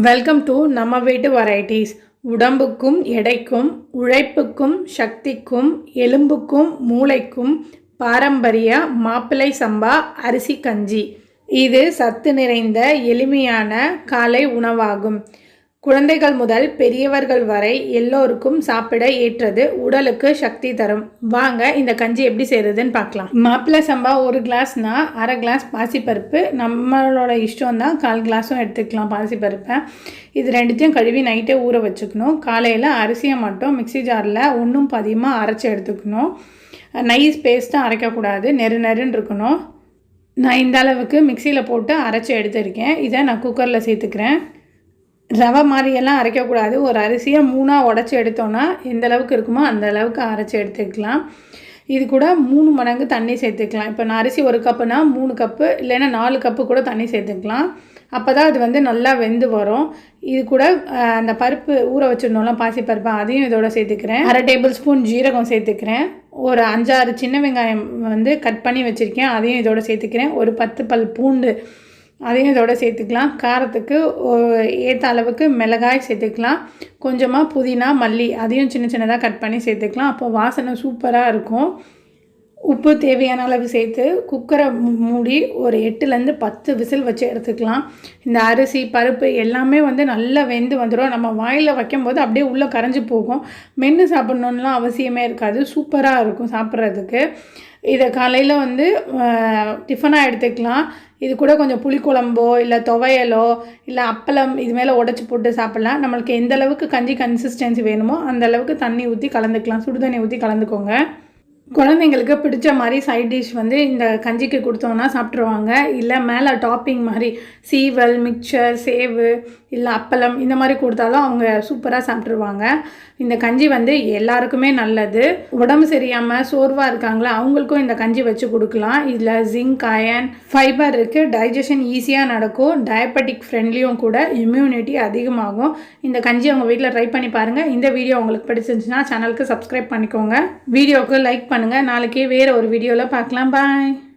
Welcome to நம்ம வீட்டு varieties. உடம்புக்கும் எடைக்கும் உழைப்புக்கும் சக்திக்கும் எலும்புக்கும் மூளைக்கும் பாரம்பரிய மாப்பிள்ளை சம்பா அரிசி கஞ்சி. இது சத்து நிறைந்த எளிமையான காலை உணவாகும். குழந்தைகள் முதல் பெரியவர்கள் வரை எல்லோருக்கும் சாப்பிட ஏற்றது, உடலுக்கு சக்தி தரும். வாங்க இந்த கஞ்சி எப்படி செய்கிறதுன்னு பார்க்கலாம். மாப்பிள்ளை சம்பா 1 கிளாஸ்னா 1/2 கிளாஸ் பாசிப்பருப்பு, நம்மளோட இஷ்டம் தான் 1/4 கிளாஸும் எடுத்துக்கலாம் பாசிப்பருப்பை. இது ரெண்டுத்தையும் கழுவி நைட்டே ஊற வச்சுக்கணும். காலையில் அரிசியை மட்டும் மிக்சி ஜாரில் ஒன்றும் பாதியமாக அரைச்சி எடுத்துக்கணும். நைஸ் பேஸ்ட்டாக அரைக்கக்கூடாது, நெருன்னு இருக்கணும். நான் இந்த அளவுக்கு மிக்சியில் போட்டு அரைச்சி எடுத்துருக்கேன். இதை நான் குக்கரில் சேர்த்துக்கிறேன். ரவை மாதிரியெல்லாம் அரைக்கக்கூடாது. ஒரு அரிசியை 3ஆக உடச்சி எடுத்தோன்னா எந்த அளவுக்கு இருக்குமோ அந்த அளவுக்கு அரைச்சி எடுத்துக்கலாம். இது கூட 3 மடங்கு தண்ணி சேர்த்துக்கலாம். இப்போ நான் அரிசி 1 கப்புனா 3 கப்பு இல்லைன்னா 4 கப்பு கூட தண்ணி சேர்த்துக்கலாம். அப்போ தான் அது நல்லா வெந்து வரும். இது கூட அந்த பருப்பு ஊற வச்சுருந்தோம்லாம் பாசிப்பருப்பு, அதையும் இதோட சேர்த்துக்கிறேன். 1/2 டேபிள் ஸ்பூன் ஜீரகம் சேர்த்துக்கிறேன். ஒரு 5-6 சின்ன வெங்காயம் கட் பண்ணி வச்சுருக்கேன், அதையும் இதோட சேர்த்துக்கிறேன். ஒரு 10 பல் பூண்டு, அதையும் இதோட சேர்த்துக்கலாம். காரத்துக்கு ஏற்ற அளவுக்கு மிளகாய் சேர்த்துக்கலாம். கொஞ்சமாக புதினா மல்லி அதையும் சின்னதாக கட் பண்ணி சேர்த்துக்கலாம். அப்போ வாசனை சூப்பராக இருக்கும். உப்பு தேவையான அளவு சேர்த்து குக்கரை மூடி ஒரு 8லேருந்து 10 விசில் வச்சு எடுத்துக்கலாம். இந்த அரிசி பருப்பு எல்லாமே நல்லா வெந்து வந்துடும். நம்ம வாயில் வைக்கும்போது அப்படியே உள்ளே கரைஞ்சி போகும். மென்று சாப்பிட்ணுன்னுலாம் அவசியமே இருக்காது. சூப்பராக இருக்கும் சாப்பிட்றதுக்கு. இதை காலையில் டிஃபனாக எடுத்துக்கலாம். இது கூட கொஞ்சம் புளிக்குழம்போ இல்லை துவையலோ இல்லை அப்பளம் இது மேலே உடச்சி போட்டு சாப்பிட்லாம். நம்மளுக்கு எந்த அளவுக்கு கஞ்சி கன்சிஸ்டன்சி வேணுமோ அந்த அளவுக்கு தண்ணி ஊற்றி கலந்துக்கலாம். சுடு தண்ணி ஊற்றி கலந்துக்கோங்க. குழந்தைங்களுக்கு பிடிச்ச மாதிரி சைட் டிஷ் இந்த கஞ்சிக்கு கொடுத்தோன்னா சாப்பிட்ருவாங்க. இல்லை மேலே டாப்பிங் மாதிரி சீவல், மிக்சர், சேவு இல்லை அப்பளம் இந்த மாதிரி கொடுத்தாலும் அவங்க சூப்பராக சாப்பிட்ருவாங்க. இந்த கஞ்சி எல்லாருக்குமே நல்லது. உடம்பு சரியாமல் சோர்வாக இருக்காங்களா அவங்களுக்கும் இந்த கஞ்சி வச்சு கொடுக்கலாம். இதில் ஜிங்க், அயன், ஃபைபர் இருக்குது. டைஜஷன் ஈஸியாக நடக்கும். டயபெட்டிக் ஃப்ரெண்ட்லியும் கூட. இம்யூனிட்டி அதிகமாகும். இந்த கஞ்சி அவங்க வீட்டில் ட்ரை பண்ணி பாருங்கள். இந்த வீடியோ உங்களுக்கு பிடிச்சிருந்துச்சுன்னா சேனலுக்கு சப்ஸ்கிரைப் பண்ணிக்கோங்க. வீடியோவுக்கு லைக் பண்ணுங்கள். நாளைக்கே வேறு ஒரு வீடியோவில் பார்க்கலாம். பாய்.